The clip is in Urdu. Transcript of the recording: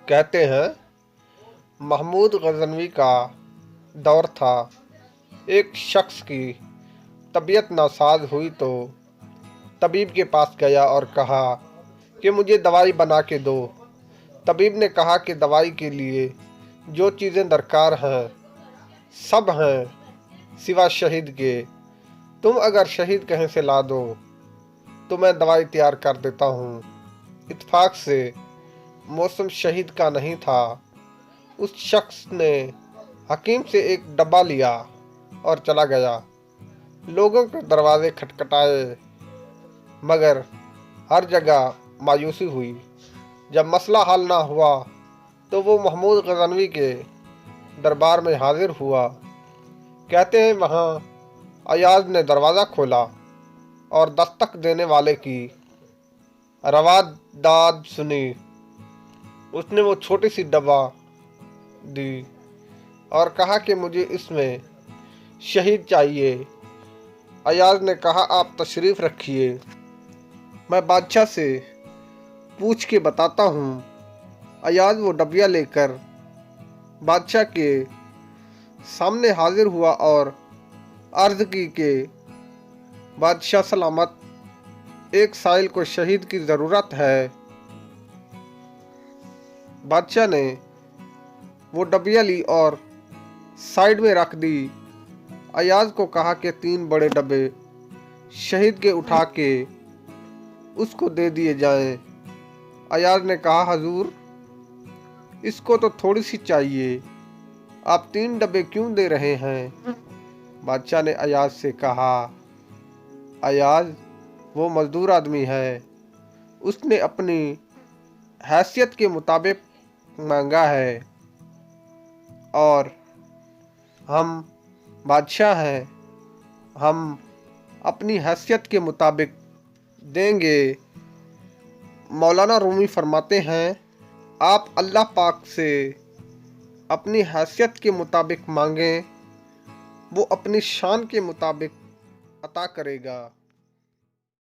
کہتے ہیں محمود غزنوی کا دور تھا۔ ایک شخص کی طبیعت ناساز ہوئی تو طبیب کے پاس گیا اور کہا کہ مجھے دوائی بنا کے دو۔ طبیب نے کہا کہ دوائی کے لیے جو چیزیں درکار ہیں سب ہیں سوا شہد کے۔ تم اگر شہد کہیں سے لا دو تو میں دوائی تیار کر دیتا ہوں۔ اتفاق سے موسم شہد کا نہیں تھا۔ اس شخص نے حکیم سے ایک ڈبہ لیا اور چلا گیا۔ لوگوں کے دروازے کھٹکھٹائے مگر ہر جگہ مایوسی ہوئی۔ جب مسئلہ حل نہ ہوا تو وہ محمود غزنوی کے دربار میں حاضر ہوا۔ کہتے ہیں وہاں ایاز نے دروازہ کھولا اور دستک دینے والے کی رواداد سنی۔ اس نے وہ چھوٹی سی ڈبہ دی اور کہا کہ مجھے اس میں شہد چاہیے۔ ایاز نے کہا آپ تشریف رکھیے، میں بادشاہ سے پوچھ کے بتاتا ہوں۔ ایاز وہ ڈبیا لے کر بادشاہ کے سامنے حاضر ہوا اور عرض کی کہ بادشاہ سلامت، ایک سائل کو شہد کی ضرورت ہے۔ بادشاہ نے وہ ڈبیا لی اور سائیڈ میں رکھ دی۔ ایاز کو کہا کہ 3 بڑے ڈبے شہد کے اٹھا کے اس کو دے دیے جائیں۔ ایاز نے کہا حضور، اس کو تو تھوڑی سی چاہیے، آپ 3 ڈبے کیوں دے رہے ہیں؟ بادشاہ نے ایاز سے کہا ایاز وہ مزدور آدمی ہے، اس نے اپنی حیثیت کے مطابق مانگا ہے اور ہم بادشاہ ہیں، ہم اپنی حیثیت کے مطابق دیں گے۔ مولانا رومی فرماتے ہیں آپ اللہ پاک سے اپنی حیثیت کے مطابق مانگیں، وہ اپنی شان کے مطابق عطا کرے گا۔